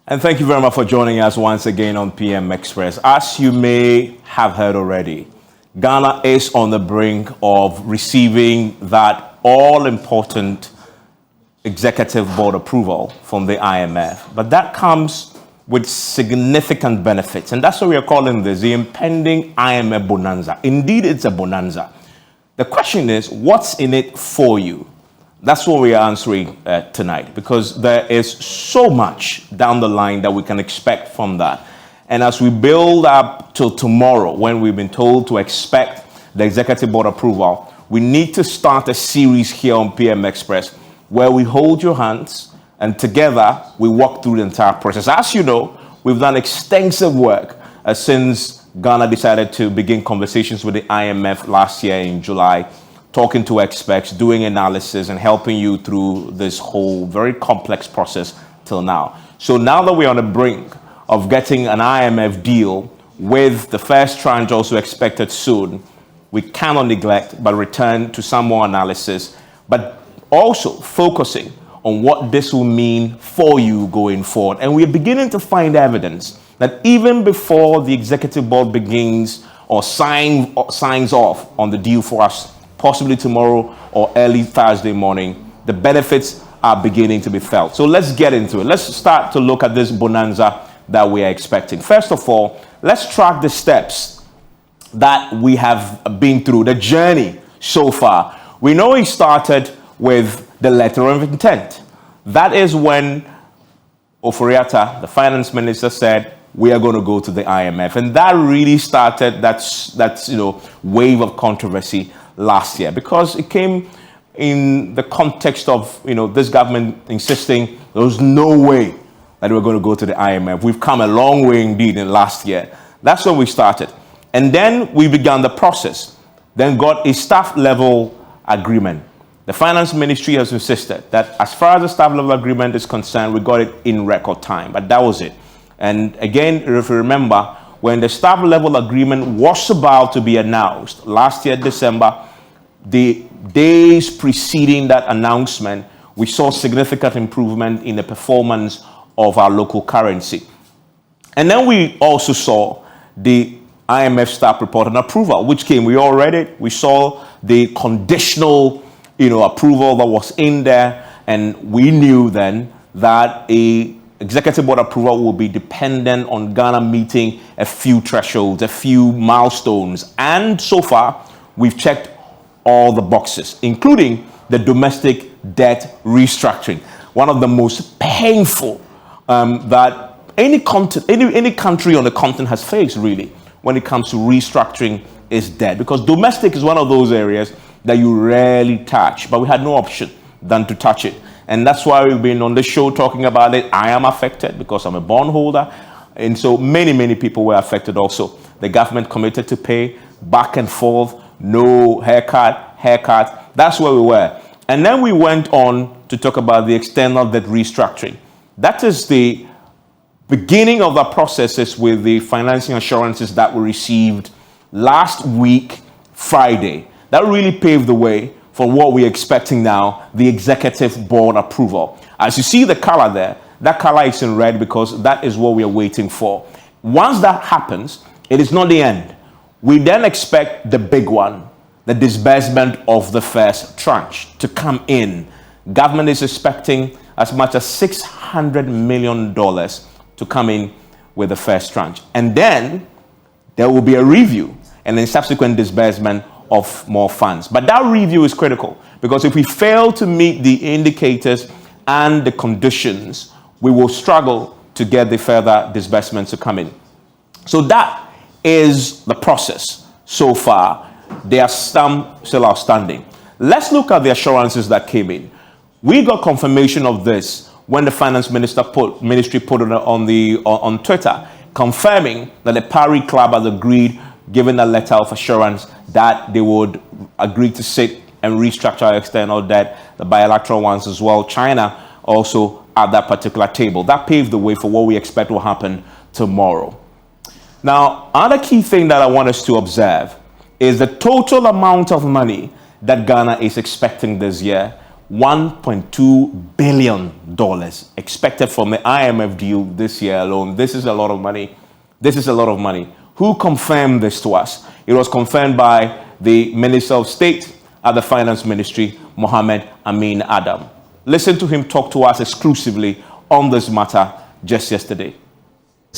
And thank you very much for joining us once again on PM Express. As you may have heard already, Ghana is on the brink of receiving that all-important executive board approval from the IMF. But that comes with significant benefits. And that's what we are calling this, the impending IMF bonanza. Indeed, it's a bonanza. The question is, what's in it for you? That's what we are answering tonight, because there is so much down the line that we can expect from that. And as we build up till tomorrow, when we've been told to expect the executive board approval, we need to start a series here on PM Express where we hold your hands and together we walk through the entire process. As you know, we've done extensive work since Ghana decided to begin conversations with the IMF last year in July, talking to experts, doing analysis, and helping you through this whole very complex process till now. So now that we're on the brink of getting an IMF deal with the first tranche also expected soon, we cannot neglect but return to some more analysis, but also focusing on what this will mean for you going forward. And we're beginning to find evidence that even before the executive board begins or signs off on the deal for us, possibly tomorrow or early Thursday morning, the benefits are beginning to be felt. So let's get into it. Let's start to look at this bonanza that we are expecting. First of all, let's track the steps that we have been through, the journey so far. We know it started with the letter of intent. That is when Oforiatta, the finance minister, said, we are going to go to the IMF. And that really started that wave of controversy last year, because it came in the context of this government insisting there was no way that we were going to go to the IMF. We've come a long way indeed in last year. That's when we started. And then we began the process, then got a staff level agreement. The finance ministry has insisted that as far as the staff level agreement is concerned, we got it in record time, but that was it. And again, if you remember, when the staff level agreement was about to be announced last year, December, the days preceding that announcement, we saw significant improvement in the performance of our local currency. And then we also saw the IMF staff report and approval, which came, we all read it. We saw the conditional approval that was in there. And we knew then that a executive board approval will be dependent on Ghana meeting a few thresholds, a few milestones. And so far, we've checked all the boxes, including the domestic debt restructuring. One of the most painful that any country on the continent has faced, really, when it comes to restructuring is debt. Because domestic is one of those areas that you rarely touch, but we had no option than to touch it. And that's why we've been on the show talking about it. I am affected because I'm a bondholder. And so many people were affected also. The government committed to pay back and forth, no haircut. That's where we were. And then we went on to talk about the external debt restructuring. That is the beginning of the processes with the financing assurances that we received last week, Friday. That really paved the way for what we're expecting now, the executive board approval. As you see the color there, that color is in red because that is what we are waiting for. Once that happens, it is not the end. We then expect the big one, the disbursement of the first tranche to come in. Government is expecting as much as $600 million to come in with the first tranche. And then there will be a review and then subsequent disbursement of more funds. But that review is critical because if we fail to meet the indicators and the conditions, we will struggle to get the further disbursements to come in. So that is the process so far. There are some still outstanding. Let's look at the assurances that came in. We got confirmation of this when the finance ministry put it on Twitter, confirming that the Paris Club has agreed, given a letter of assurance, that they would agree to sit and restructure our external debt, the bilateral ones as well. China also at that particular table. That paved the way for what we expect will happen tomorrow. Now, another key thing that I want us to observe is the total amount of money that Ghana is expecting this year $1.2 billion expected from the IMF deal this year alone. This is a lot of money. This is a lot of money. Who confirmed this to us? It was confirmed by the Minister of State at the Finance Ministry, Mohammed Amin Adam. Listen to him talk to us exclusively on this matter just yesterday.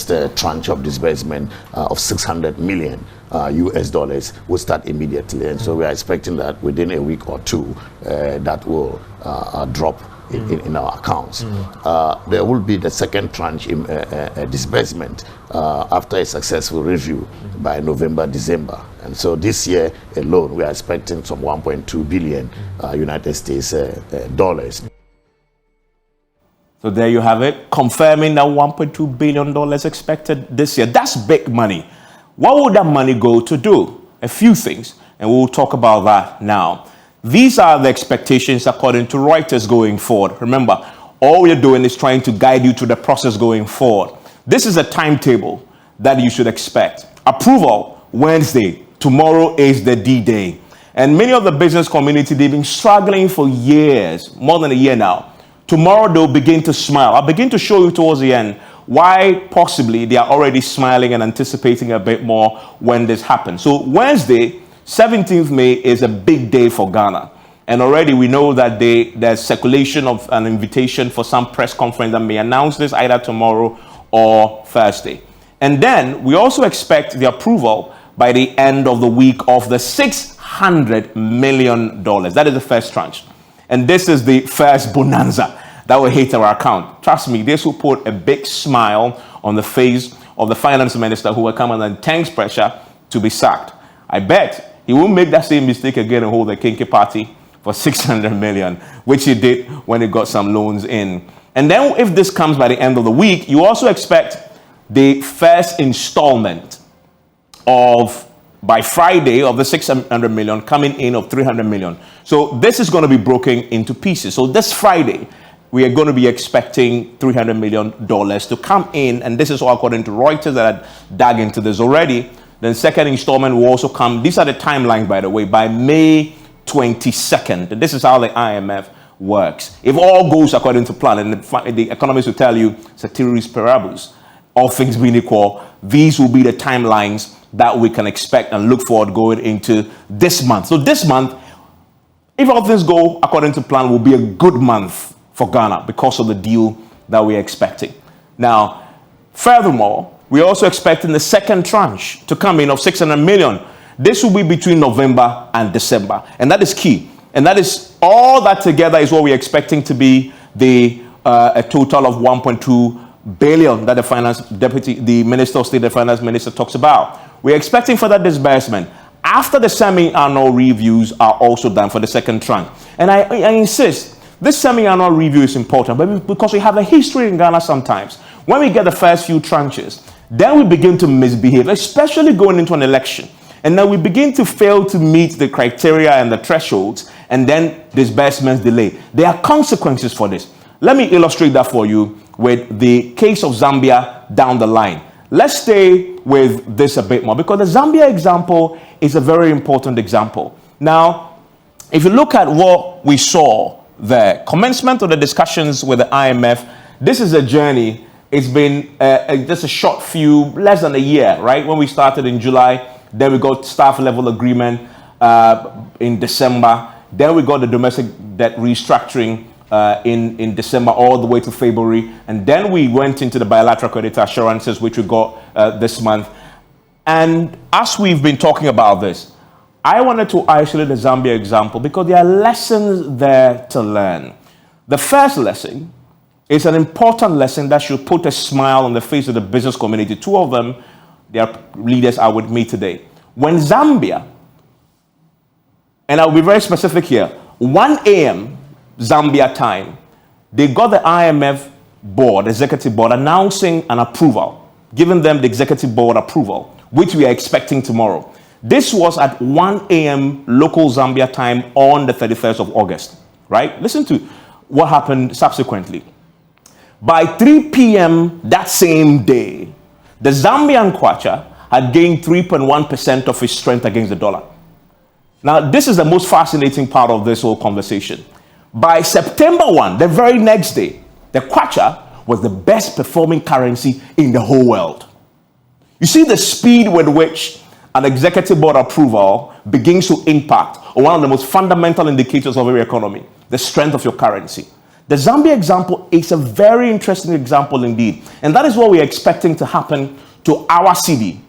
The tranche of disbursement of 600 million US dollars will start immediately, and so we are expecting that within a week or two that will drop in our accounts. There will be the second tranche in disbursement after a successful review by November, December. And so this year alone, we are expecting some 1.2 billion United States dollars. So there you have it, confirming that $1.2 billion expected this year. That's big money. What would that money go to do? A few things, and we'll talk about that now. These are the expectations according to Reuters going forward. Remember, all we're doing is trying to guide you to the process going forward. This is a timetable that you should expect. Approval, Wednesday. Tomorrow is the D-Day. And many of the business community, they've been struggling for years, more than a year now. Tomorrow they'll begin to smile. I'll begin to show you towards the end why possibly they are already smiling and anticipating a bit more when this happens. So Wednesday, 17th May is a big day for Ghana. And already we know that there's circulation of an invitation for some press conference that may announce this either tomorrow or Thursday. And then we also expect the approval by the end of the week of the $600 million. That is the first tranche. And this is the first bonanza that will hit our account. Trust me, this will put a big smile on the face of the finance minister who will come under intense pressure to be sacked. I bet he won't make that same mistake again and hold a kinky party for 600 million, which he did when he got some loans in. And then if this comes by the end of the week, you also expect the first installment of by Friday of the 600 million coming in of 300 million. So this is going to be broken into pieces. So this Friday, we are going to be expecting $300 million to come in. And this is all according to Reuters that had dug into this already. Then second installment will also come. These are the timelines, by the way, by May 22nd. And this is how the IMF works. If all goes according to plan, and the economists will tell you, ceteris paribus, all things being equal, these will be the timelines that we can expect and look forward going into this month. So this month, if all things go according to plan, will be a good month for Ghana because of the deal that we're expecting. Now, furthermore, we're also expecting the second tranche to come in of 600 million. This will be between November and December. And that is key. And that is all that together is what we're expecting to be a total of 1.2 billion that the Minister of State, the Finance Minister talks about. We're expecting further disbursement after the semi-annual reviews are also done for the second tranche. And I insist, this semi-annual review is important, but because we have a history in Ghana sometimes. When we get the first few tranches, then we begin to misbehave, especially going into an election. And then we begin to fail to meet the criteria and the thresholds, and then disbursements delay. There are consequences for this. Let me illustrate that for you with the case of Zambia down the line. Let's stay with this a bit more because the Zambia example is a very important example. Now, if you look at what we saw, the commencement of the discussions with the IMF, this is a journey. It's been just a short few, less than a year, right? When we started in July, then we got staff level agreement in December. Then we got the domestic debt restructuring in December all the way to February. And then we went into the bilateral credit assurances, which we got this month. And as we've been talking about this, I wanted to isolate the Zambia example because there are lessons there to learn. The first lesson is an important lesson that should put a smile on the face of the business community. Two of them, their leaders are with me today. When Zambia, and I'll be very specific here, 1 a.m. Zambia time, they got the IMF board, executive board, announcing an approval, giving them the executive board approval, which we are expecting tomorrow. This was at 1 a.m. local Zambia time on the 31st of August, right? Listen to what happened subsequently. By 3 p.m. that same day, the Zambian kwacha had gained 3.1% of its strength against the dollar. Now, this is the most fascinating part of this whole conversation. By September 1, the very next day, the kwacha was the best performing currency in the whole world. You see the speed with which an executive board approval begins to impact on one of the most fundamental indicators of every economy, the strength of your currency. The Zambia example is a very interesting example indeed. And that is what we're expecting to happen to our cedi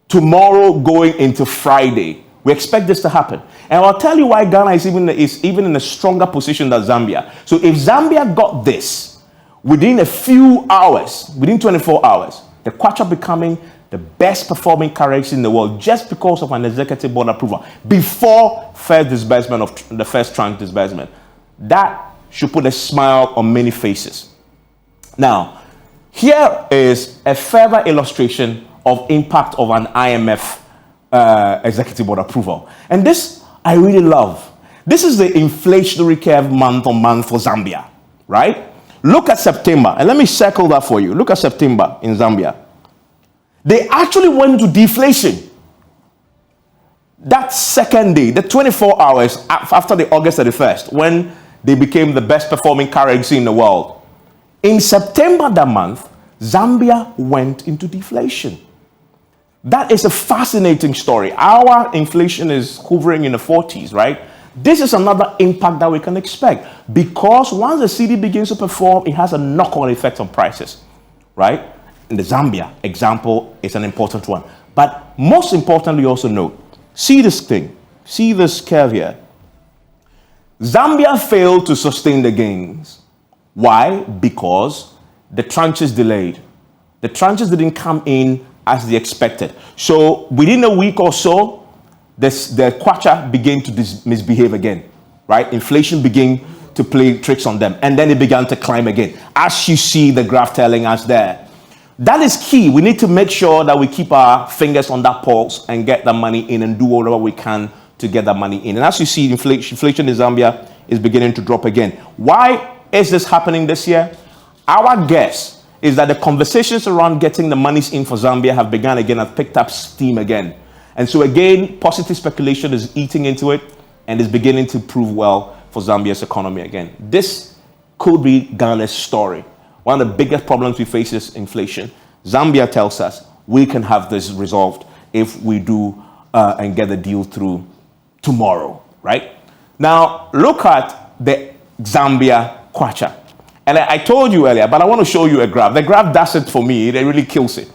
tomorrow going into Friday. We expect this to happen. And I'll tell you why Ghana is even in a stronger position than Zambia. So if Zambia got this within a few hours, within 24 hours, the kwacha becoming the best performing currency in the world just because of an executive board approval before first disbursement of the first tranche disbursement. That should put a smile on many faces. Now, here is a further illustration of impact of an IMF executive board approval. And this I really love. This is the inflationary curve month on month for Zambia, right? Look at September, and let me circle that for you. Look at September in Zambia. They actually went into deflation. That second day, the 24 hours after the August 31st, when they became the best performing currency in the world. In September that month, Zambia went into deflation. That is a fascinating story. Our inflation is hovering in the 40s, right? This is another impact that we can expect because once the cedi begins to perform, it has a knock-on effect on prices, right? In the Zambia example, it's an important one. But most importantly, also note, see this thing, see this curve here. Zambia failed to sustain the gains. Why? Because the tranches delayed. The tranches didn't come in as they expected. So within a week or so, the kwacha began to misbehave again, right? Inflation began to play tricks on them. And then it began to climb again, as you see the graph telling us there. That is key. We need to make sure that we keep our fingers on that pulse and get the money in and do whatever we can to get that money in. And as you see, inflation in Zambia is beginning to drop again. Why is this happening this year? Our guess is that the conversations around getting the monies in for Zambia have begun again, have picked up steam again. And so again, positive speculation is eating into it and is beginning to prove well for Zambia's economy again. This could be Ghana's story. One of the biggest problems we face is inflation. Zambia tells us we can have this resolved if we do and get the deal through tomorrow, right? Now, look at the Zambia kwacha. And I told you earlier, but I want to show you a graph. The graph does it for me. It really kills it.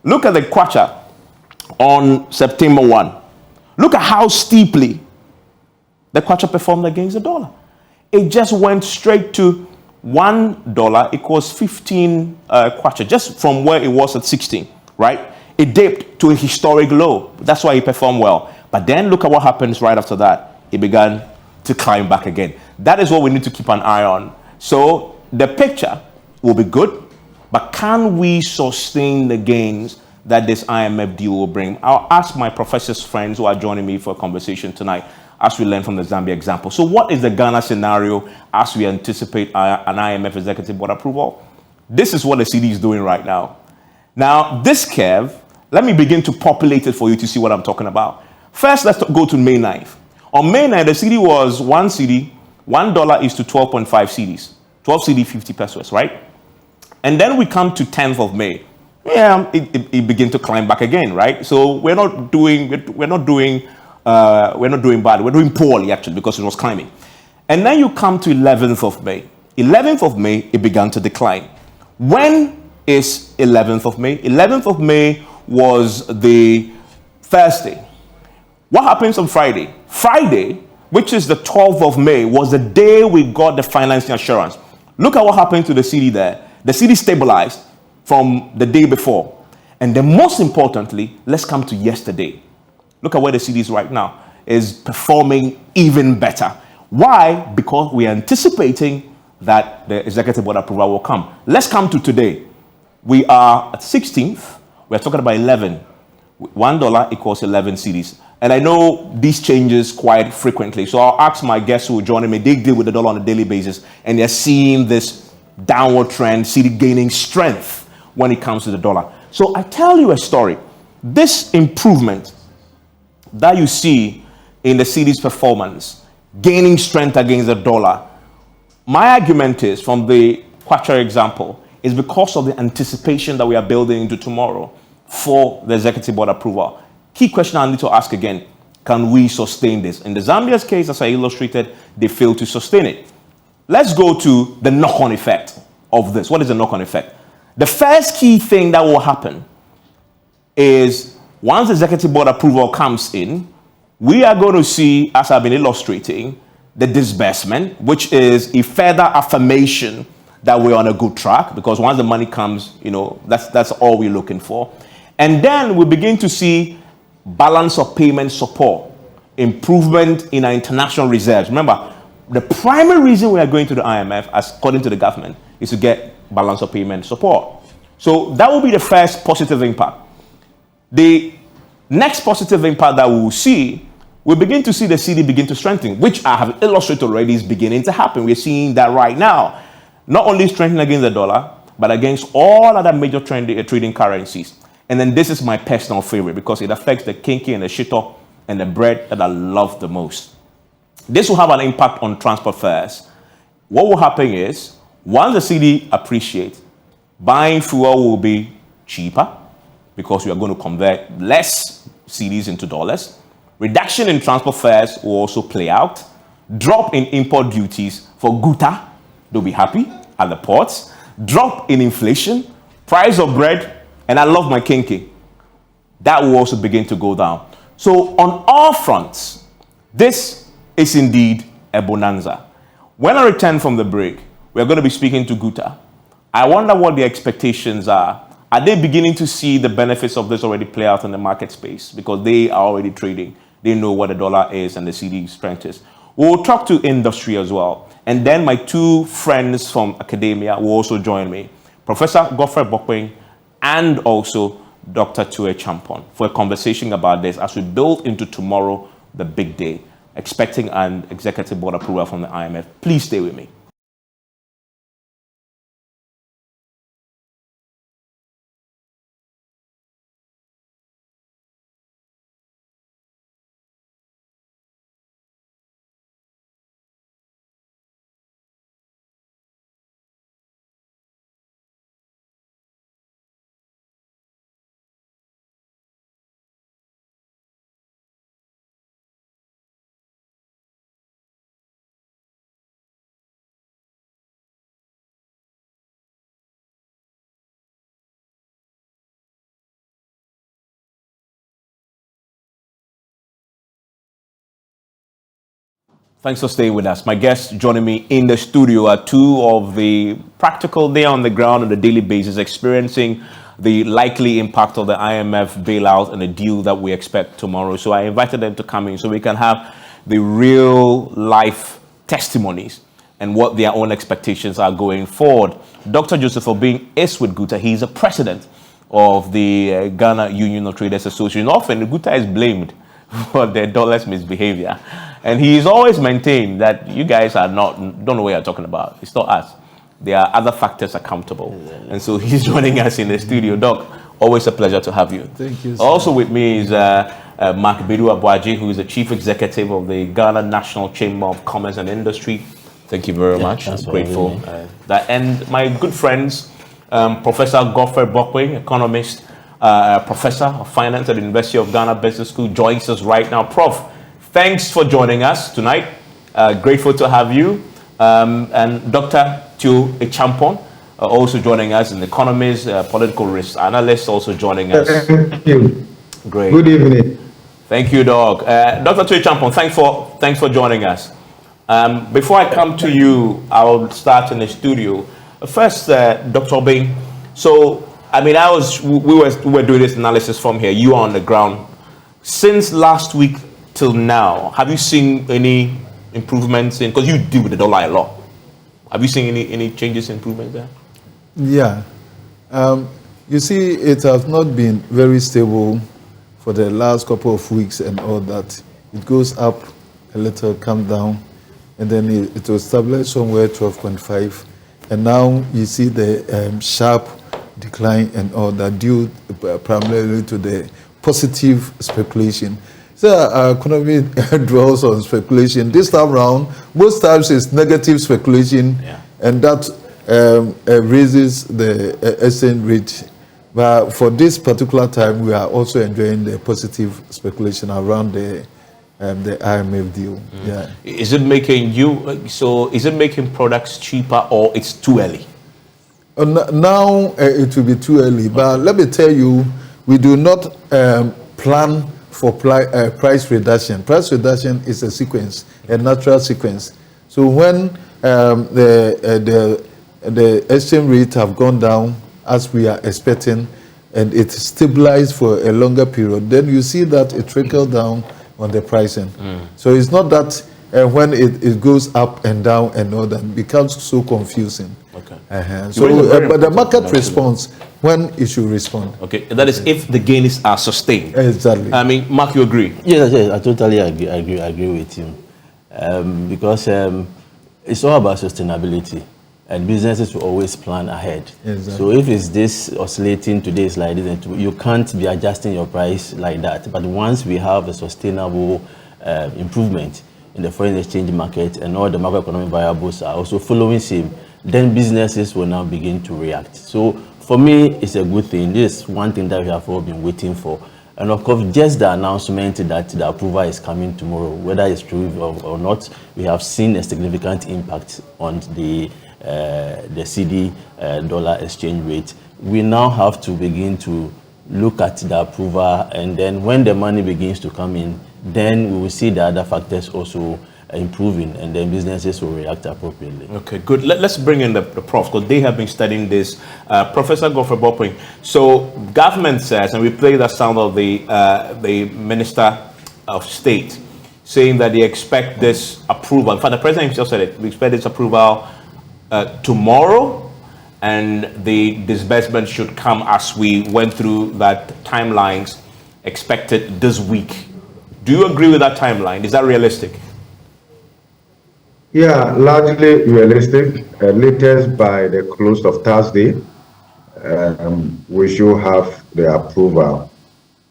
Look at the kwacha on September 1. Look at how steeply the kwacha performed against the dollar. It just went straight to $1 equals 15 kwacha, just from where it was at 16, right? It dipped to a historic low. That's why it performed well. But then look at what happens right after that. It began to climb back again. That is what we need to keep an eye on. So the picture will be good, but can we sustain the gains that this IMF deal will bring? I'll ask my professors friends who are joining me for a conversation tonight as we learn from the Zambia example. So what is the Ghana scenario as we anticipate an IMF executive board approval? This is what the cedi is doing right now. Now, this curve, let me begin to populate it for you to see what I'm talking about. First, let's go to May 9th. On May 9th, the cedi was $1 is to 12.5 cedis. 12 cedi, 50 pesos, right? And then we come to 10th of May. Yeah, it began to climb back again, right? So we're not doing bad. We're doing poorly, actually, because it was climbing. And then you come to 11th of May. 11th of May, it began to decline. When is 11th of May? 11th of May was the Thursday. What happens on Friday? Friday, which is the 12th of May, was the day we got the financing assurance. Look at what happened to the cedi there. The cedi stabilized from the day before. And then most importantly, let's come to yesterday. Look at where the cedi is right now. Is performing even better. Why? Because we are anticipating that the executive board approval will come. Let's come to today. We are at 16th. We're talking about 11. $1 equals 11 cedis. And I know these changes quite frequently. So I'll ask my guests who are joining me. They deal with the dollar on a daily basis. And they're seeing this downward trend, cedi gaining strength when it comes to the dollar. So I tell you a story. This improvement that you see in the cedi's performance, gaining strength against the dollar, my argument is, from the Kwacha example, is because of the anticipation that we are building into tomorrow for the executive board approval. Key question I need to ask again, can we sustain this? In the Zambia's case, as I illustrated, they failed to sustain it. Let's go to the knock-on effect of this. What is the knock-on effect? The first key thing that will happen is once the executive board approval comes in, we are going to see, as I've been illustrating, the disbursement, which is a further affirmation that we're on a good track, because once the money comes, you know, that's all we're looking for. And then we begin to see balance of payment support, improvement in our international reserves. Remember, the primary reason we are going to the IMF, as according to the government, is to get balance of payment support. So that will be the first positive impact. The next positive impact that we will see, we begin to see the cedi begin to strengthen, which I have illustrated already is beginning to happen. We're seeing that right now. Not only strengthening against the dollar, but against all other major trading currencies. And then this is my personal favorite because it affects the kinky and the shito and the bread that I love the most. This will have an impact on transport fares. What will happen is, once the cedi appreciates, buying fuel will be cheaper because we are going to convert less cedis into dollars. Reduction in transport fares will also play out. Drop in import duties for Guta, they'll be happy at the ports. Drop in inflation, price of bread, and I love my kinky. That will also begin to go down. So on all fronts, this is indeed a bonanza. When I return from the break, we're going to be speaking to Guta. I wonder what the expectations are. Are they beginning to see the benefits of this already play out in the market space? Because they are already trading. They know what the dollar is and the cedi strength is. We'll talk to industry as well. And then my two friends from academia will also join me. Professor Godfrey Bokwing and also Dr. Tue Champon for a conversation about this as we build into tomorrow, the big day, expecting an executive board approval from the IMF. Please stay with me. Thanks for staying with us. My guests joining me in the studio are two of the practical, they on the ground on a daily basis, experiencing the likely impact of the IMF bailout and the deal that we expect tomorrow. So I invited them to come in so we can have the real life testimonies and what their own expectations are going forward. Dr. Joseph Obing is with Guta. He's a president of the Ghana Union of Traders Association. Often Guta is blamed for their dollars misbehavior. And he's always maintained that you guys are don't know what you're talking about. It's not us. There are other factors accountable. And so he's joining us in the studio. Doc, always a pleasure to have you. Thank you, sir. Also with me is Mark Bedu Abuaji, who is the chief executive of the Ghana National Chamber of Commerce and Industry. Thank you very much. I'm grateful. And my good friends, Professor Godfrey Bokwing, economist, professor of finance at the University of Ghana Business School, joins us right now. Prof, thanks for joining us tonight. Grateful to have you. And Dr. Tue Champon, also joining us, an economist, political risk analyst, also joining us. Thank you. Great. Good evening. Thank you, Doc. Dr. Tue Champon, thanks for joining us. Before I come to you, I'll start in the studio. First, Dr. Obing. So, I mean, we were doing this analysis from here. You are on the ground. Since last week till now, have you seen any improvements in, because you deal with the dollar a lot, have you seen any changes, improvements there? Yeah. You see, it has not been very stable for the last couple of weeks and all that. It goes up a little, come down, and then it will stabilize somewhere 12.5. And now you see the sharp decline and all that due primarily to the positive speculation. So our economy draws on speculation. This time round, most times it's negative speculation, and that raises the exchange rate. But for this particular time, we are also enjoying the positive speculation around the IMF deal. Yeah. Is it making is it making products cheaper, or it's too early? Now it will be too early. But let me tell you, we do not plan for price reduction. Price reduction is a sequence, a natural sequence. So when the exchange rate have gone down as we are expecting, and it stabilized for a longer period, then you see that it trickles down on the pricing. So it's not that when it goes up and down and all that, it becomes so confusing. Okay. So, but the market responds when it should respond. Okay, that is if the gains are sustained. Exactly. I mean, Mark, you agree? Yes, I totally agree with you. Because it's all about sustainability, and businesses will always plan ahead. Exactly. So if it's this oscillating today is like this, you can't be adjusting your price like that. But once we have a sustainable improvement in the foreign exchange market, and all the macroeconomic variables are also following same, then businesses will now begin to react. So for me, it's a good thing. This is one thing that we have all been waiting for. And of course, just the announcement that the approval is coming tomorrow, whether it's true or not, we have seen a significant impact on the cedi dollar exchange rate. We now have to begin to look at the approval, and then when the money begins to come in, then we will see the other factors also improving, and then businesses will react appropriately. Okay, good. Let's bring in the prof, because they have been studying this. Professor Godfrey Bopring. So government says, and we play the sound of the Minister of State saying that they expect this approval. In fact, the President himself said it. We expect this approval tomorrow, and the disbursement should come as we went through that timelines expected this week. Do you agree with that timeline? Is that realistic? Yeah, largely realistic. Latest by the close of Thursday, we should have the approval.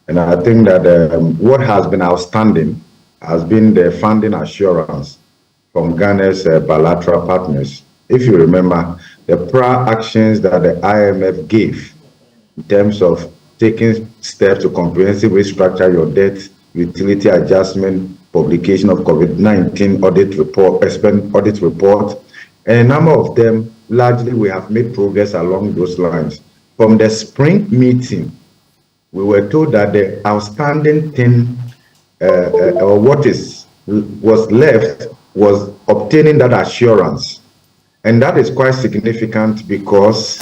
And I think that what has been outstanding has been the funding assurance from Ghana's bilateral partners. If you remember, the prior actions that the IMF gave in terms of taking steps to comprehensively restructure your debt, utility adjustment, publication of COVID-19 audit report, audit report, and a number of them, largely we have made progress along those lines. From the spring meeting, we were told that the outstanding thing, or what was left, was obtaining that assurance. And that is quite significant because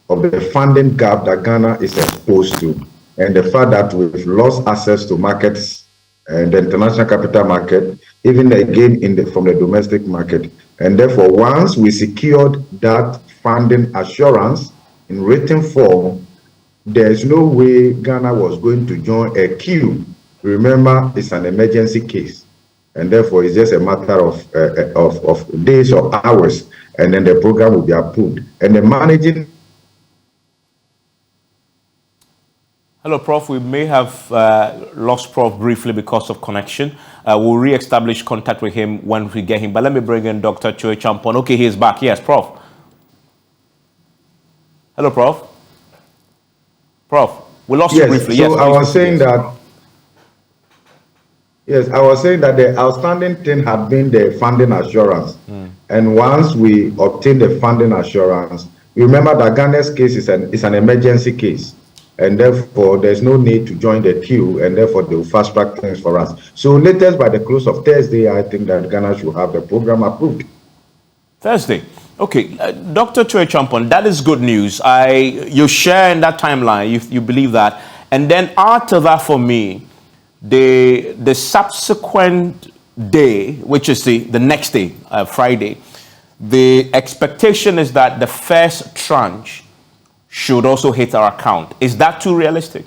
of the funding gap that Ghana is exposed to, and the fact that we've lost access to markets and the international capital market, even again from the domestic market. And therefore, once we secured that funding assurance in written form, there's no way Ghana was going to join a queue. Remember, it's an emergency case, and therefore it's just a matter of days or hours, and then the program will be approved. And the managing. Hello, Prof. We may have lost Prof briefly because of connection. We'll re-establish contact with him when we get him. But let me bring in Dr. Choi Champon. Okay, he's back. Yes, Prof. Hello, Prof. Prof, we lost you briefly. So yes, I was saying that. Yes, I was saying that the outstanding thing had been the funding assurance. And once we obtained the funding assurance, you remember that Ghana's case is an emergency case. And therefore, there's no need to join the queue, and therefore they will fast track things for us. So latest by the close of Thursday, I think that Ghana should have the program approved. Thursday. Okay, Dr. Choi Champon, that is good news. You share in that timeline, you believe that. And then after that, for me, the subsequent day, which is the next day, Friday, the expectation is that the first tranche should also hit our account. Is that too realistic?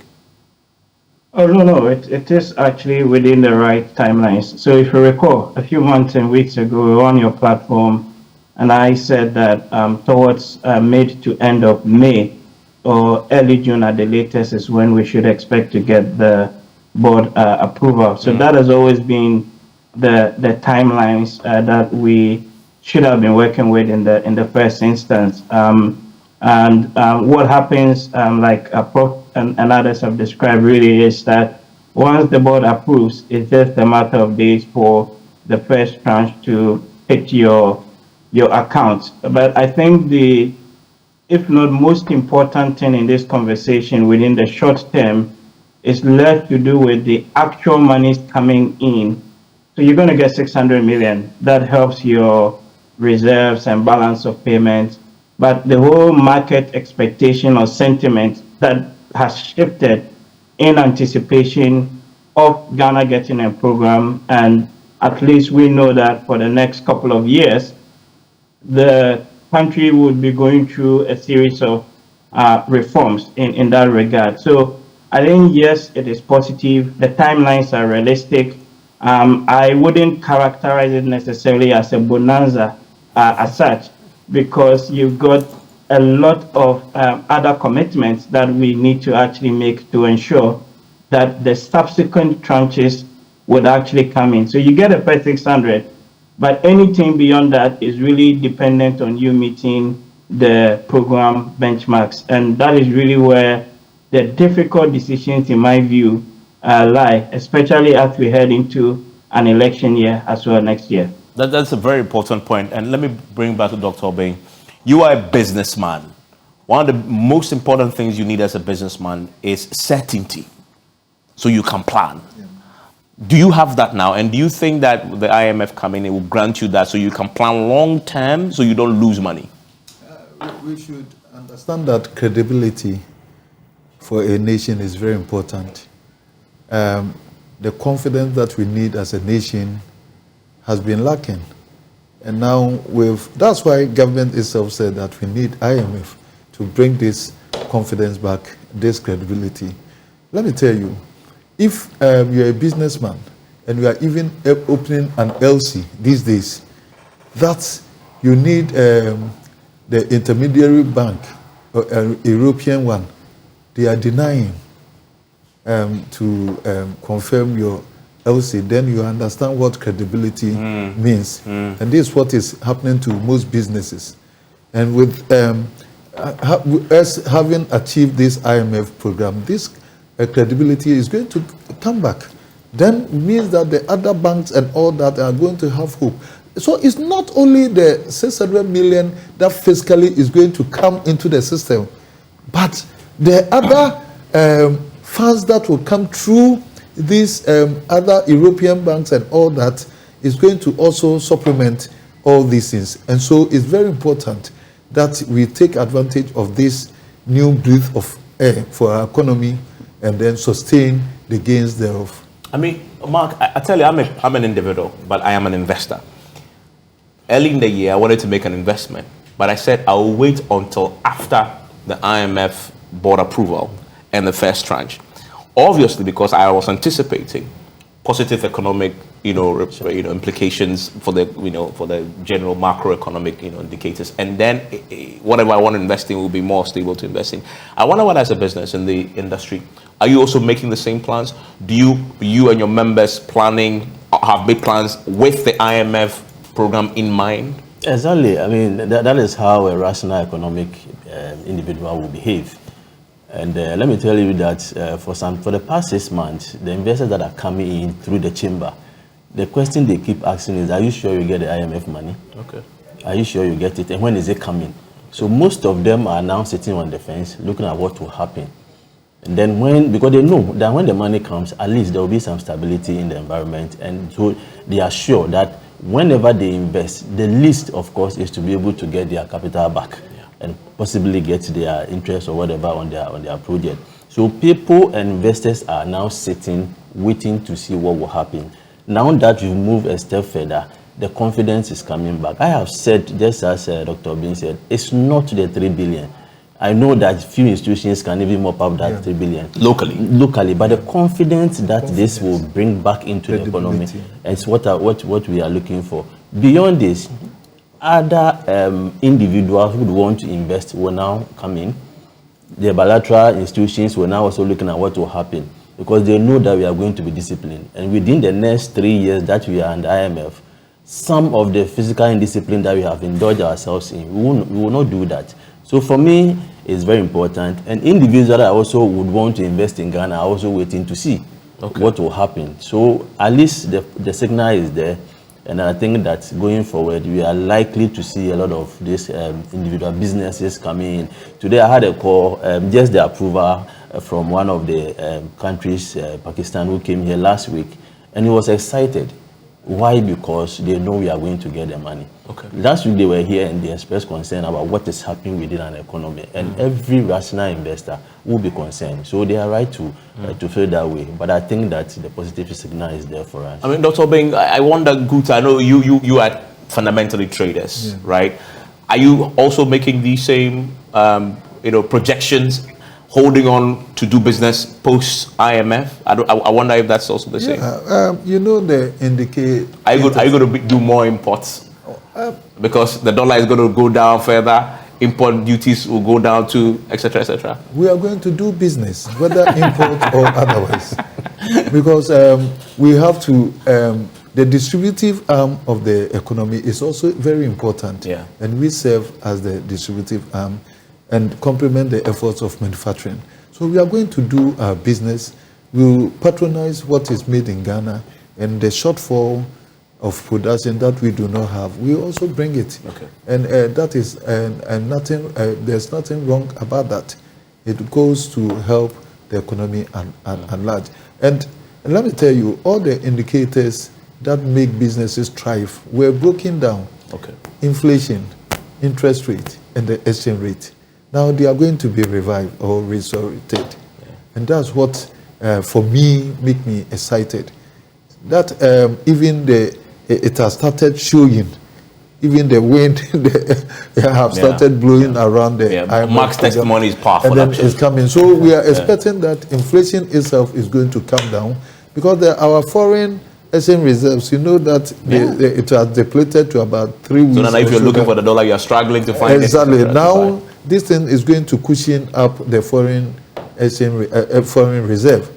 Oh, no, it is actually within the right timelines. So if you recall, a few months and weeks ago, we were on your platform, and I said that towards mid to end of May or early June at the latest is when we should expect to get the board approval. So that has always been the timelines that we should have been working with in the first instance. What happens, like Prof and others have described, really is that once the board approves, it's just a matter of days for the first tranche to hit your account. But I think if not most important thing in this conversation within the short term is less to do with the actual monies coming in. So you're going to get 600 million. That helps your reserves and balance of payments. But the whole market expectation or sentiment that has shifted in anticipation of Ghana getting a program, and at least we know that for the next couple of years, the country would be going through a series of reforms in that regard. So I think, yes, it is positive. The timelines are realistic. I wouldn't characterize it necessarily as a bonanza as such, because you've got a lot of other commitments that we need to actually make to ensure that the subsequent tranches would actually come in. So you get a first 600, but anything beyond that is really dependent on you meeting the program benchmarks. And that is really where the difficult decisions, in my view, lie, especially as we head into an election year as well next year. That's a very important point. And let me bring back to Dr. Obeng. You are a businessman. One of the most important things you need as a businessman is certainty, so you can plan. Yeah. Do you have that now? And do you think that the IMF coming in will grant you that so you can plan long term so you don't lose money? We should understand that credibility for a nation is very important. The confidence that we need as a nation has been lacking. And now that's why government itself said that we need IMF to bring this confidence back, this credibility. Let me tell you, if you're a businessman and you are even opening an LC these days, you need the intermediary bank, or a European one. They are denying to confirm your LC. Then you understand what credibility means. And this is what is happening to most businesses. And with us having achieved this IMF program, this credibility is going to come back. Then it means that the other banks and all that are going to have hope. So it's not only the 600 million that fiscally is going to come into the system, but the other funds that will come through these other European banks and all that is going to also supplement all these things. And so it's very important that we take advantage of this new breath of air for our economy and then sustain the gains thereof. I mean, Mark, I tell you, I'm an individual, but I am an investor. Early in the year, I wanted to make an investment, but I said I will wait until after the IMF board approval and the first tranche. Obviously, because I was anticipating positive economic, implications for the general macroeconomic, indicators, and then whatever I want to invest in will be more stable to invest in. I wonder what, as a business in the industry, are you also making the same plans? Do you and your members have big plans with the IMF program in mind? Exactly. I mean, that is how a rational economic individual will behave. And let me tell you that for the past 6 months, the investors that are coming in through the chamber, the question they keep asking is, are you sure you get the IMF money? Okay. Are you sure you get it? And when is it coming? So most of them are now sitting on the fence, looking at what will happen. And then because they know that when the money comes, at least there will be some stability in the environment. And so they are sure that whenever they invest, the least, of course, is to be able to get their capital back and possibly get their interest or whatever on their project. So people and investors are now sitting, waiting to see what will happen. Now that you've moved a step further, the confidence is coming back. I have said, just as Dr. Obeng said, it's not the 3 billion. I know that few institutions can even mop up that 3 billion. Locally, but the confidence that this will bring back into the economy is what we are looking for. Beyond this, other individuals who would want to invest will now come in. The bilateral institutions will now also looking at what will happen. because they know that we are going to be disciplined. And within the next 3 years that we are under IMF, some of the physical indiscipline that we have indulged ourselves in, we will not do that. So for me, it's very important. And individuals that I also would want to invest in Ghana are also waiting to see what will happen. So at least the signal is there. And I think that going forward, we are likely to see a lot of these individual businesses coming in. Today, I had a call, just the approval from one of the countries, Pakistan, who came here last week, and he was excited. Why? Because they know we are going to get the money. Last week, they were here and they expressed concern about what is happening within an economy. And every rational investor will be concerned. So they are right to feel that way. But I think that the positive signal is there for us. I mean, Dr. Bing, I wonder, Guta, I know you are fundamentally traders, right? Are you also making these same, projections, holding on to do business post IMF? I wonder if that's also the same. They indicate. Are you going to do more imports? Because the dollar is going to go down further, import duties will go down too, etc., etc. We are going to do business, whether import or otherwise, because we have to. The distributive arm of the economy is also very important, and we serve as the distributive arm and complement the efforts of manufacturing. So we are going to do our business. We'll patronize what is made in Ghana, and the shortfall of production that we do not have, we also bring it. And that is and nothing. There's nothing wrong about that. It goes to help the economy at large. And let me tell you, all the indicators that make businesses thrive were broken down. Inflation, interest rate, and the exchange rate. Now they are going to be revived or resurrected. And that's what, for me, make me excited. That even it has started showing, even the wind they have started blowing around the Mark's testimony is powerful. And then it's coming. So we are expecting that inflation itself is going to come down, because our foreign exchange reserves, that it has depleted to about 3 weeks. So now if you're looking for the dollar, you're struggling to find it. Exactly. Now this thing is going to cushion up the foreign exchange foreign reserve,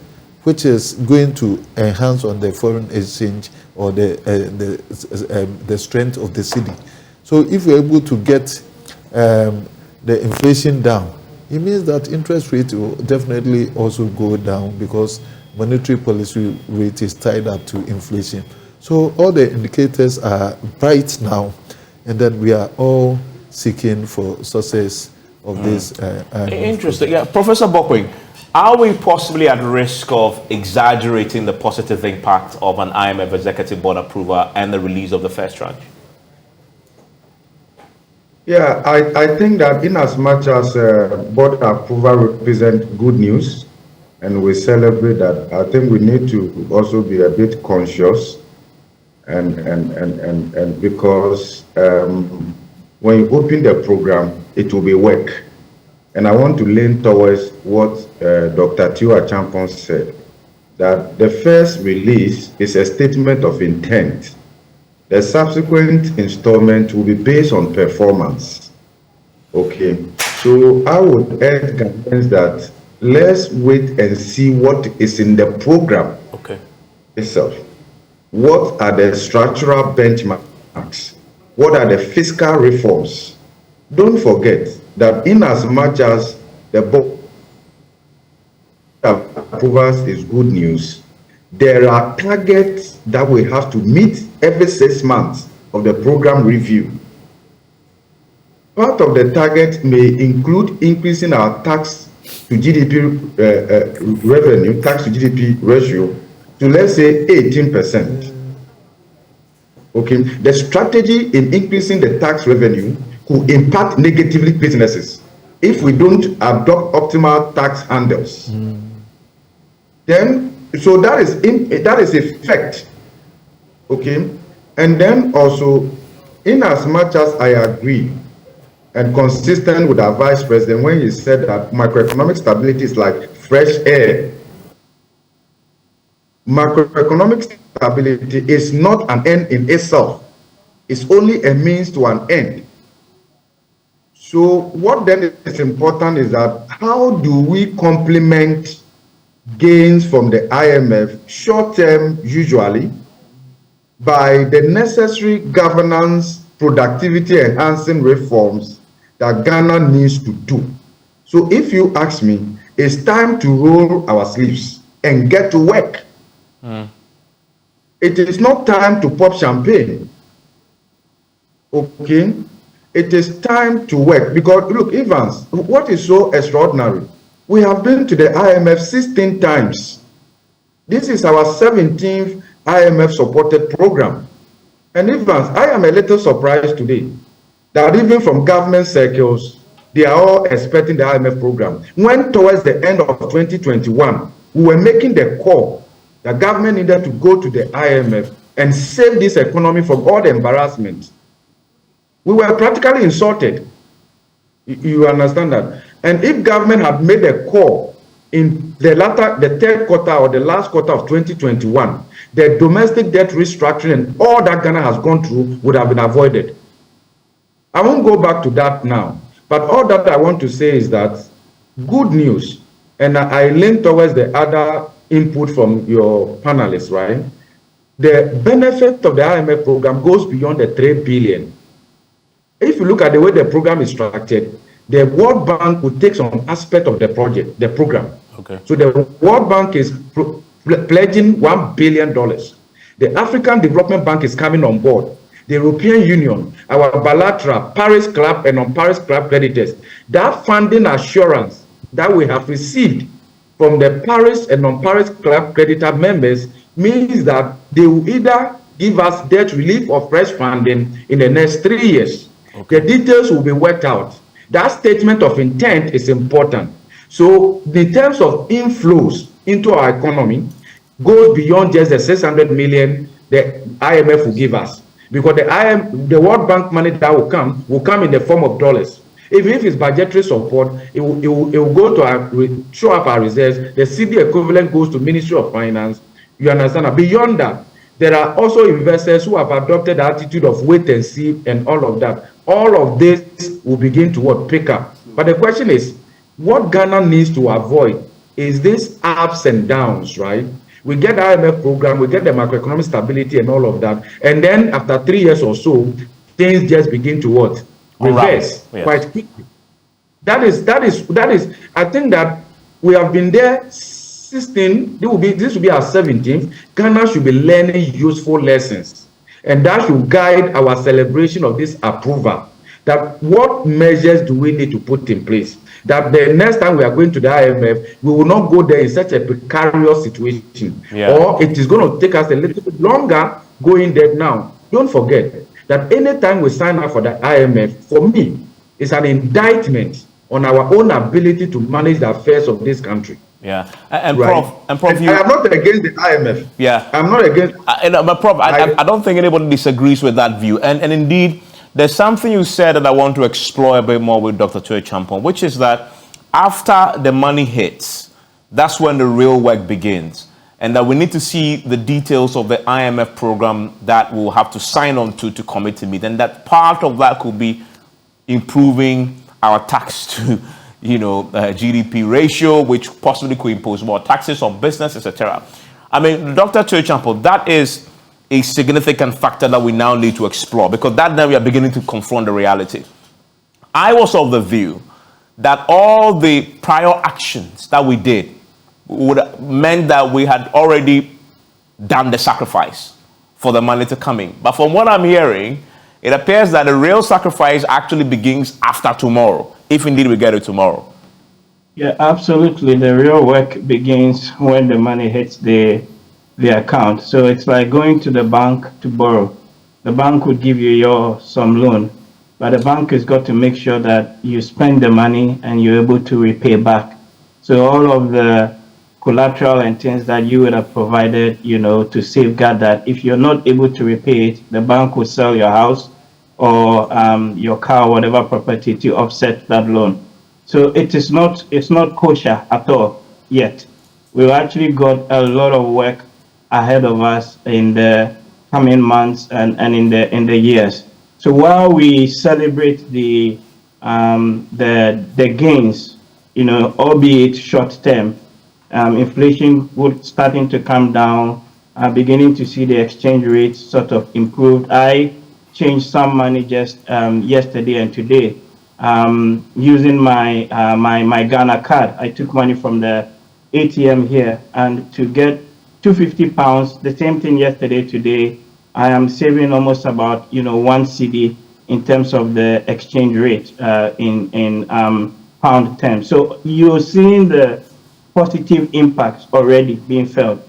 which is going to enhance on the foreign exchange or the strength of the cedi. So if we're able to get the inflation down, it means that interest rate will definitely also go down, because monetary policy rate is tied up to inflation. So all the indicators are bright now, and then we are all seeking for success of this. Interesting. Professor Bokwing, are we possibly at risk of exaggerating the positive impact of an IMF Executive Board approval and the release of the first tranche? Yeah, I think that in as much as board approval represents good news, and we celebrate that, I think we need to also be a bit conscious, and because when you open the program, it will be work. And I want to lean towards what Dr. Tiwa Champon said, that the first release is a statement of intent. The subsequent installment will be based on performance. So I would urge Ghanaians that let's wait and see what is in the program itself. What are the structural benchmarks? What are the fiscal reforms? Don't forget that in as much as the board approvals is good news, there are targets that we have to meet every 6 months of the program review. Part of the target may include increasing our tax to GDP revenue, tax to GDP ratio, to let's say 18%. The strategy in increasing the tax revenue could impact negatively businesses if we don't adopt optimal tax handles. Then, so that is effect. And then also, in as much as I agree and consistent with our Vice President when he said that macroeconomic stability is like fresh air. Macroeconomic stability is not an end in itself. It's only a means to an end. So what then is important is that how do we complement gains from the IMF, short-term usually, by the necessary governance, productivity enhancing reforms that Ghana needs to do. So if you ask me, it's time to roll our sleeves and get to work. It is not time to pop champagne. Okay? It is time to work. Because look, Evans, what is so extraordinary? We have been to the IMF 16 times. This is our 17th IMF supported program. And Evans, I am a little surprised today that even from government circles, they are all expecting the IMF program. When towards the end of 2021, we were making the call that government needed to go to the IMF and save this economy from all the embarrassment. We were practically insulted. You understand that? And if government had made a call in the third quarter or the last quarter of 2021, the domestic debt restructuring and all that Ghana has gone through would have been avoided. I won't go back to that now. But all that I want to say is that good news, and I lean towards the other input from your panelists, right? The benefit of the IMF program goes beyond the 3 billion. If you look at the way the program is structured, the World Bank will take some aspect of the project, the program. Okay. So the World Bank is pledging $1 billion. The African Development Bank is coming on board. The European Union, our bilateral Paris Club and non-Paris Club creditors, that funding assurance that we have received from the Paris and non-Paris Club creditor members means that they will either give us debt relief or fresh funding in the next 3 years. Okay. The details will be worked out. That statement of intent is important. So in terms of inflows into our economy, goes beyond just the 600 million the IMF will give us. Because the World Bank money that will come in the form of dollars. Even if it's budgetary support, it will go to show up our reserves. The cedi equivalent goes to Ministry of Finance. You understand? Beyond that, there are also investors who have adopted the attitude of wait and see and all of that. All of this will begin to pick up. But the question is, what Ghana needs to avoid is these ups and downs, right? We get the IMF program, we get the macroeconomic stability and all of that. And then after 3 years or so, things just begin to reverse quite quickly. That is, I think that we have been there 16, this will be our 17th. Ghana should be learning useful lessons. And that should guide our celebration of this approval. That what measures do we need to put in place? That the next time we are going to the IMF, we will not go there in such a precarious situation. Yeah. Or it is going to take us a little bit longer going there now. Don't forget that anytime we sign up for the IMF, for me, it's an indictment on our own ability to manage the affairs of this country. Yeah, and right. Prof, I am not against the IMF. Yeah, I'm not against. But Prof, I don't think anybody disagrees with that view. And indeed, there's something you said that I want to explore a bit more with Dr. Tue Champon, which is that after the money hits, that's when the real work begins, and that we need to see the details of the IMF program that we'll have to sign on to commit to meet, and that part of that could be improving our tax to GDP ratio, which possibly could impose more taxes on business, etc. I mean, Dr. Tue Champon, that is a significant factor that we now need to explore, because that now we are beginning to confront the reality. I was of the view that all the prior actions that we did meant that we had already done the sacrifice for the money to come in. But from what I'm hearing, it appears that the real sacrifice actually begins after tomorrow, if indeed we get it tomorrow. Yeah, absolutely. The real work begins when the money hits the account. So it's like going to the bank to borrow. The bank would give you some loan, but the bank has got to make sure that you spend the money and you're able to repay back. So all of the collateral and things that you would have provided, to safeguard that, if you're not able to repay it, the bank will sell your house or your car, whatever property, to offset that loan. So it's not kosher at all yet. We've actually got a lot of work ahead of us in the coming months and in the years. So while we celebrate the gains, albeit short term, inflation would starting to come down, beginning to see the exchange rate sort of improved. I changed some money just yesterday and today using my Ghana card. I took money from the ATM here, and to get 250 pounds, the same thing yesterday, today, I am saving almost about 1 cedi in terms of the exchange rate in pound terms. So you're seeing the positive impacts already being felt.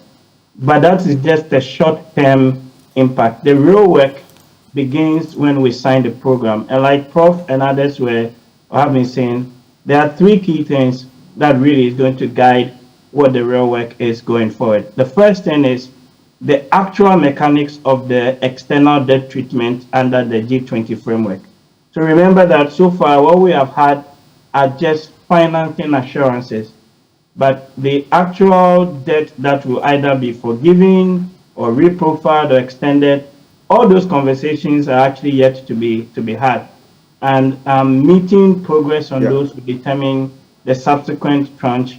But that is just a short-term impact. The real work begins when we sign the program. And like Prof and others have been saying, there are 3 key things that really is going to guide what the real work is going forward. The first thing is the actual mechanics of the external debt treatment under the G20 framework. So remember that so far what we have had are just financing assurances, but the actual debt that will either be forgiven or reprofiled or extended, all those conversations are actually yet to be had. And meeting progress on those will determine the subsequent tranche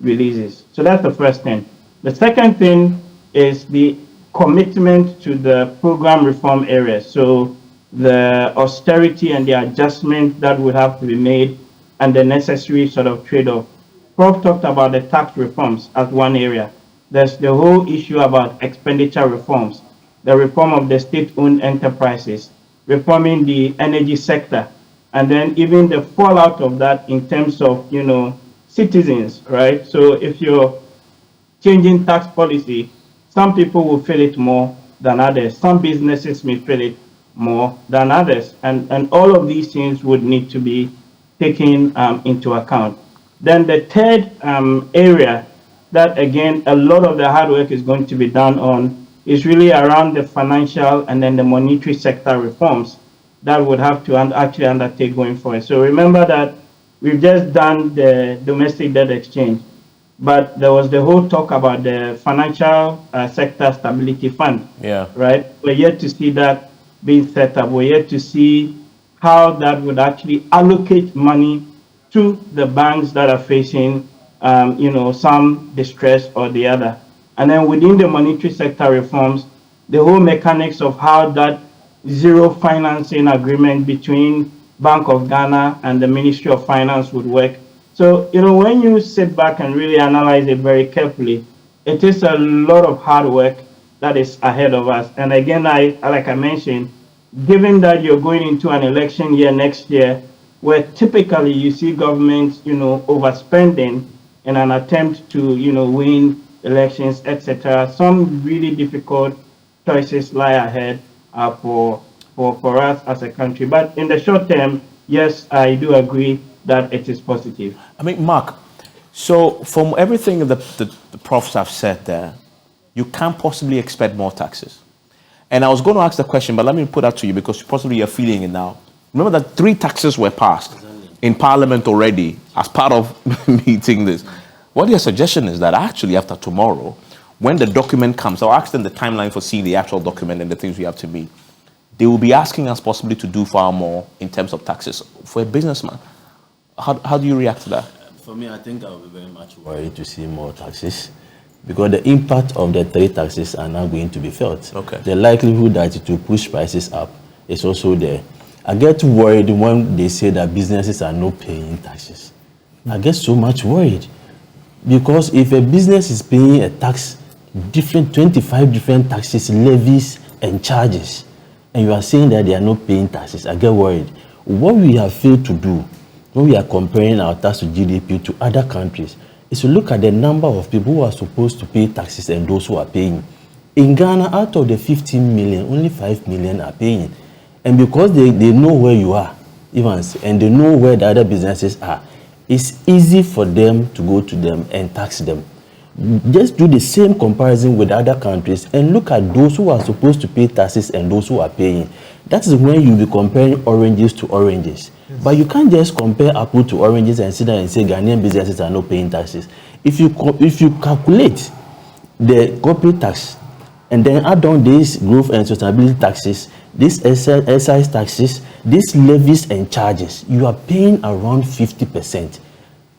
releases. So that's the first thing. The second thing is the commitment to the program reform areas. So the austerity and the adjustment that would have to be made and the necessary sort of trade-off. Prof talked about the tax reforms as one area. There's the whole issue about expenditure reforms, the reform of the state-owned enterprises, reforming the energy sector, and then even the fallout of that in terms of, citizens, right? So if you're changing tax policy, some people will feel it more than others. Some businesses may feel it more than others. And all of these things would need to be taken into account. Then the third area that, again, a lot of the hard work is going to be done on is really around the financial and then the monetary sector reforms that would have to actually undertake going forward. So remember that we've just done the domestic debt exchange, but there was the whole talk about the financial sector stability fund. Yeah. Right. We're yet to see that being set up. We're yet to see how that would actually allocate money to the banks that are facing, some distress or the other. And then within the monetary sector reforms, the whole mechanics of how that zero financing agreement between Bank of Ghana and the Ministry of Finance would work. So, when you sit back and really analyze it very carefully, it is a lot of hard work that is ahead of us. And again, like I mentioned, given that you're going into an election year next year, where typically you see governments, overspending in an attempt to, win elections, etc. Some really difficult choices lie ahead for us as a country. But in the short term, yes, I do agree that it is positive. I mean, Mark, so from everything the profs have said there, you can't possibly expect more taxes. And I was going to ask the question, but let me put that to you because possibly you're feeling it now. Remember that 3 taxes were passed in Parliament already as part of meeting this. What your suggestion is that actually after tomorrow, when the document comes, I'll ask them the timeline for seeing the actual document and the things we have to meet. They will be asking us possibly to do far more in terms of taxes for a businessman. How do you react to that? For me, I think I'll be very much worried to see more taxes because the impact of the 3 taxes are now going to be felt. Okay. The likelihood that it will push prices up is also there. I get worried when they say that businesses are not paying taxes. I get so much worried because if a business is paying a tax, 25 different taxes, levies, and charges, and you are saying that they are not paying taxes, I get worried. What we have failed to do when we are comparing our tax to GDP to other countries is to look at the number of people who are supposed to pay taxes and those who are paying. In Ghana, out of the 15 million, only 5 million are paying. And because they know where you are, Evans, and they know where the other businesses are, it's easy for them to go to them and tax them. Just do the same comparison with other countries and look at those who are supposed to pay taxes and those who are paying. That is when you'll be comparing oranges to oranges. Yes. But you can't just compare apple to oranges and sit down and say Ghanaian businesses are not paying taxes. If you calculate the corporate tax and then add on these growth and sustainability taxes, these excise taxes, these levies and charges, you are paying around 50%.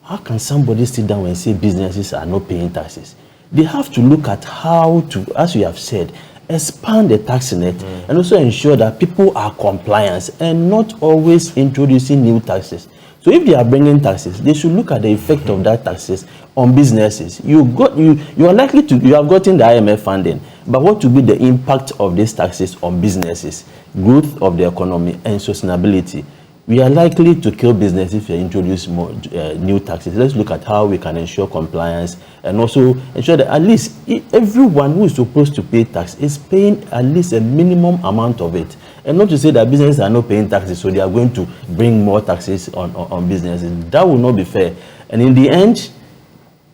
how can somebody sit down and say businesses are not paying taxes? They have to look at how to, as you have said, expand the tax net and also ensure that people are compliant and not always introducing new taxes. So if they are bringing taxes, they should look at the effect of that taxes on businesses. You are likely to, you have gotten the IMF funding, but what will be the impact of these taxes on businesses, growth of the economy and sustainability? We are likely to kill business if we introduce more new taxes. Let's look at how we can ensure compliance and also ensure that at least everyone who is supposed to pay tax is paying at least a minimum amount of it. And not to say that businesses are not paying taxes, so they are going to bring more taxes on businesses. That will not be fair. And in the end,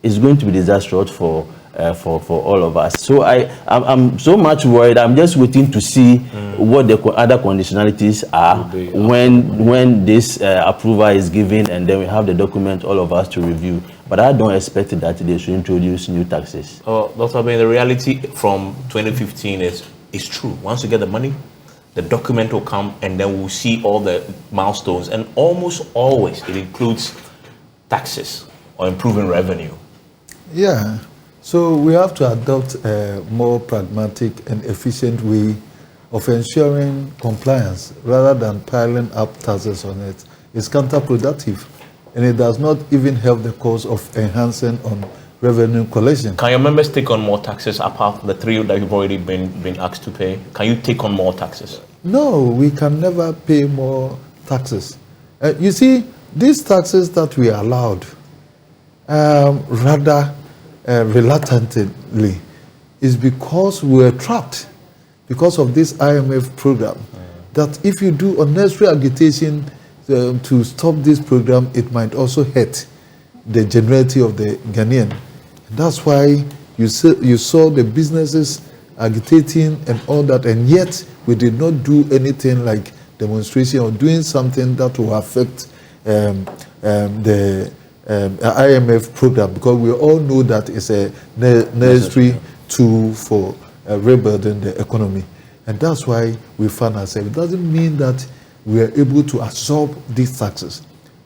it's going to be disastrous for all of us. So I'm so much worried. I'm just waiting to see what the other conditionalities are when this approval is given, and then we have the document, all of us to review. But I don't expect that they should introduce new taxes. Dr. Ben, the reality from 2015 is true. Once you get the money, the document will come, and then we'll see all the milestones, and almost always it includes taxes or improving revenue. Yeah. So we have to adopt a more pragmatic and efficient way of ensuring compliance rather than piling up taxes on it. It's counterproductive, and it does not even help the cause of enhancing on revenue collection. Can your members take on more taxes apart from the 3 that you've already been asked to pay? Can you take on more taxes? No, we can never pay more taxes. You see, these taxes that we are allowed, rather reluctantly, is because we're trapped because of this IMF program. That if you do unnecessary agitation to stop this program, it might also hurt the generality of the Ghanaian. That's why you saw the businesses agitating and all that, and yet we did not do anything like demonstration or doing something that will affect the IMF program, because we all know that it's a necessary tool for rebuilding the economy. And that's why we find ourselves. It doesn't mean that we are able to absorb these taxes.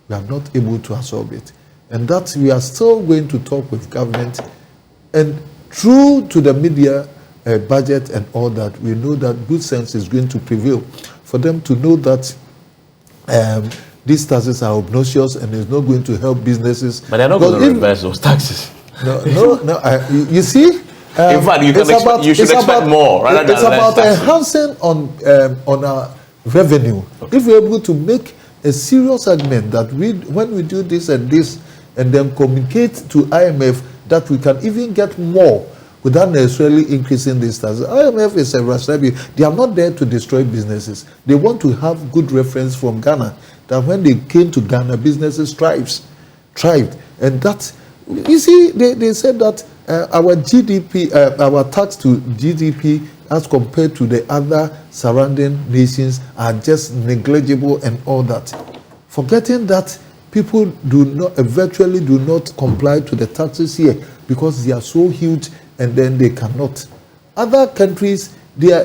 We are not able to absorb it. And that we are still going to talk with government, and through to the media budget and all that, we know that good sense is going to prevail for them to know that these taxes are obnoxious and it's not going to help businesses. But they're not going to reverse those taxes. No. You see, in fact, you should expect more rather than less taxes. It's about enhancing on our revenue. Okay. If we're able to make a serious argument that when we do this and this, and then communicate to IMF that we can even get more without necessarily increasing these taxes. IMF is a rastrabi. They are not there to destroy businesses. They want to have good reference from Ghana, that when they came to Ghana, businesses thrived. And that, you see, they said that our GDP, our tax to GDP as compared to the other surrounding nations are just negligible and all that. Forgetting that people virtually do not comply to the taxes here because they are so huge, and then they cannot. Other countries, their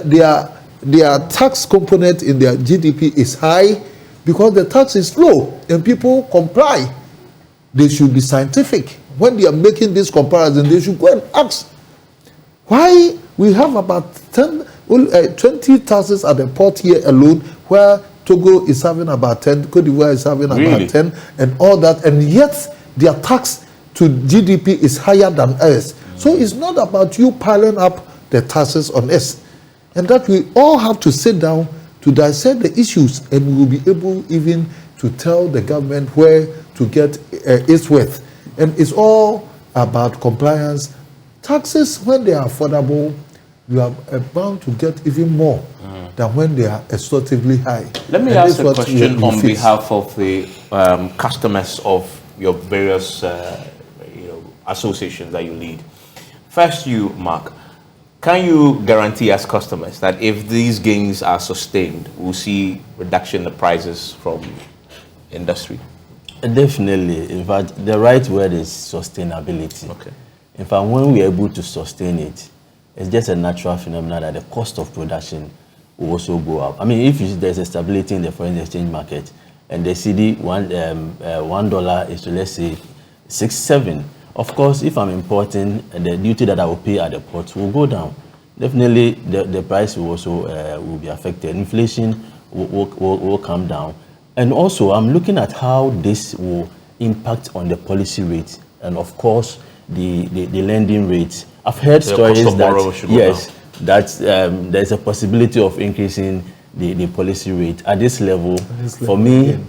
tax component in their GDP is high because the tax is low and people comply. They should be scientific. When they are making this comparison, they should go and ask why we have about 20 taxes at the port here alone, where Togo is having about 10, Cote d'Ivoire is having about 10, and all that, and yet their tax to GDP is higher than us. So it's not about you piling up the taxes on us. And that we all have to sit down to dissect the issues, and we will be able even to tell the government where to get its worth. And it's all about compliance. Taxes, when they are affordable, you are bound to get even more than when they are exorbitantly high. Let me ask a question on behalf of the customers of your various associations that you lead. First, you, Mark, can you guarantee as customers that if these gains are sustained, we'll see reduction in the prices from industry? Definitely. In fact, the right word is sustainability. Okay. In fact, when we are able to sustain it, it's just a natural phenomenon that the cost of production will also go up. I mean, if there's a stability in the foreign exchange market, and the cedi $1 is to, let's say, 6.7. Of course, if I'm importing, the duty that I will pay at the port will go down. Definitely, the price will also will be affected. Inflation will come down. And also, I'm looking at how this will impact on the policy rate and, of course, the lending rates. I've heard stories that, yes, that there's a possibility of increasing the policy rate at this level. For me,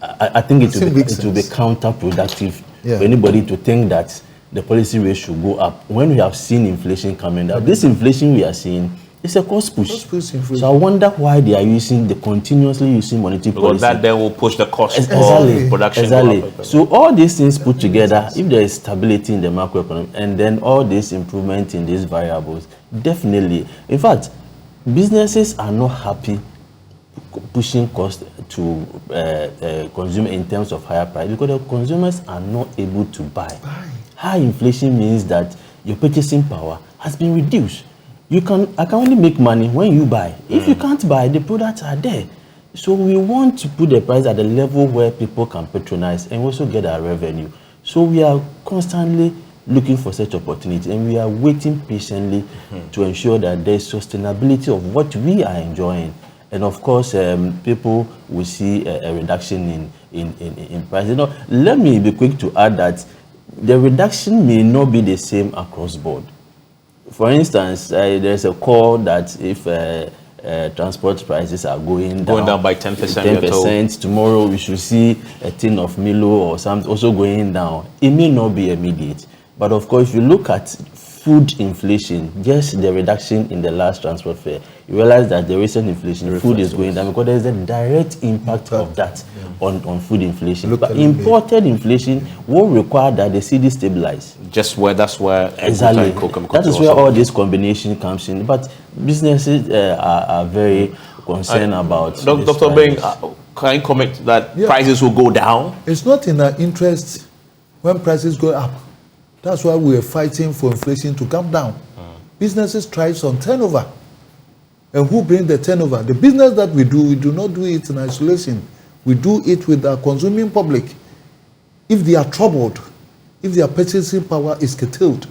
I think it will be counterproductive for anybody to think that the policy rate should go up when we have seen inflation coming down. This inflation we are seeing is a cost push. So I wonder why they are continuously using monetary policy. Because that then will push the cost of production. Exactly. So all these things put together, if there is stability in the macroeconomy and then all this improvement in these variables, definitely. In fact, businesses are not happy pushing cost to consumer in terms of higher price because the consumers are not able to buy. High inflation means that your purchasing power has been reduced. I can only make money when you buy. If you can't buy, the products are there. So we want to put the price at a level where people can patronize and also get our revenue. So we are constantly looking for such opportunity and we are waiting patiently to ensure that there is sustainability of what we are enjoying. And of course, people will see a reduction in price. Let me be quick to add that the reduction may not be the same across board. For instance, there's a call that if transport prices are going down by 10%, tomorrow we should see a tin of Milo or something also going down. It may not be immediate, but of course, if you look at food inflation, just the reduction in the last transport fare, you realize that the recent inflation, food is going down because there's a direct impact of that on food inflation. But imported inflation will require that the cedi stabilize. That's where exactly. That is where all this combination comes in. But businesses are very concerned about. Dr. Bing, can you comment that prices will go down? It's not in our interest when prices go up. That's why we are fighting for inflation to come down. Businesses thrive on turnover. And who brings the turnover? The business that we do not do it in isolation. We do it with our consuming public. If they are troubled, if their purchasing power is curtailed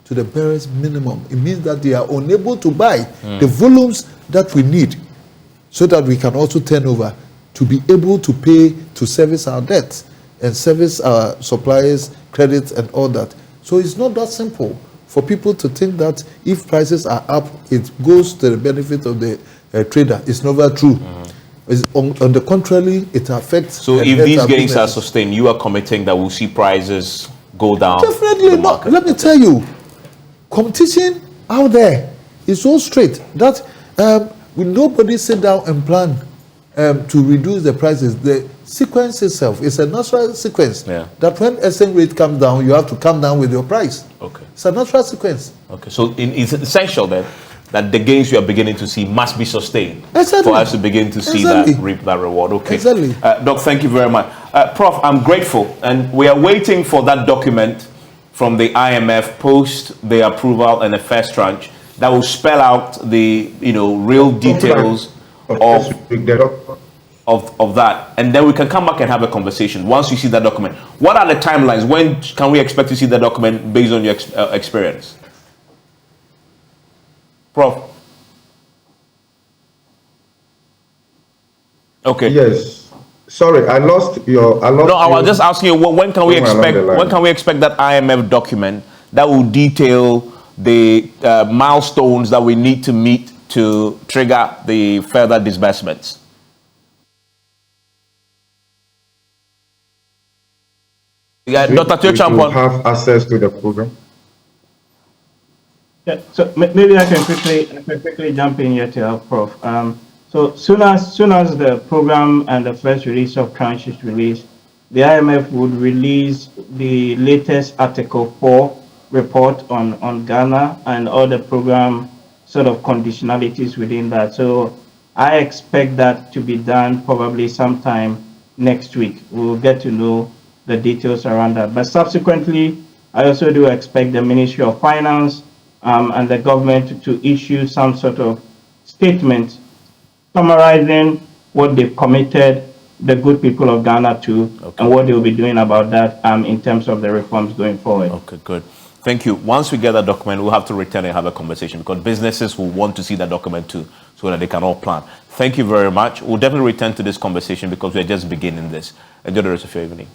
to the barest minimum, it means that they are unable to buy the volumes that we need so that we can also turn over to be able to pay to service our debts and service our suppliers, credits and all that. So it's not that simple for people to think that if prices are up, it goes to the benefit of the trader. It's never true. On the contrary, it affects. So if these gains are sustained, you are committing that we'll see prices go down? Definitely not. Let me tell you, competition out there is so straight that will nobody sit down and plan to reduce the prices. The sequence itself is a natural sequence that when exchange rate comes down, you have to come down with your price. Okay. It's a natural sequence. Okay. So it's essential then that the gains you are beginning to see must be sustained for us to begin to see that, reap that reward. Okay. Exactly. Doc, thank you very much. Prof, I'm grateful, and we are waiting for that document from the IMF post the approval and the first tranche that will spell out the real details of that, and then we can come back and have a conversation once you see that document. What are the timelines? When can we expect to see the document based on your experience? Prof? Okay. Yes. Sorry, I lost No, I was just asking you, when can we expect that IMF document that will detail the milestones that we need to meet to trigger the further disbursements? Yeah, Dr. Tiochampon. Have access to the program. Yeah, so maybe I can quickly jump in here to help Prof. So soon as the program and the first release of tranche is released, the IMF would release the latest Article 4 report on Ghana and all the program sort of conditionalities within that. So I expect that to be done probably sometime next week. We'll get to know the details around that. But subsequently, I also do expect the Ministry of Finance and the government to issue some sort of statement summarizing what they've committed the good people of Ghana too, Okay. and what they will be doing about that in terms of the reforms going forward. Okay, good. Thank you. Once we get that document, we'll have to return and have a conversation because businesses will want to see that document too so that they can all plan. Thank you very much. We'll definitely return to this conversation because we're just beginning this. Enjoy the rest of your evening.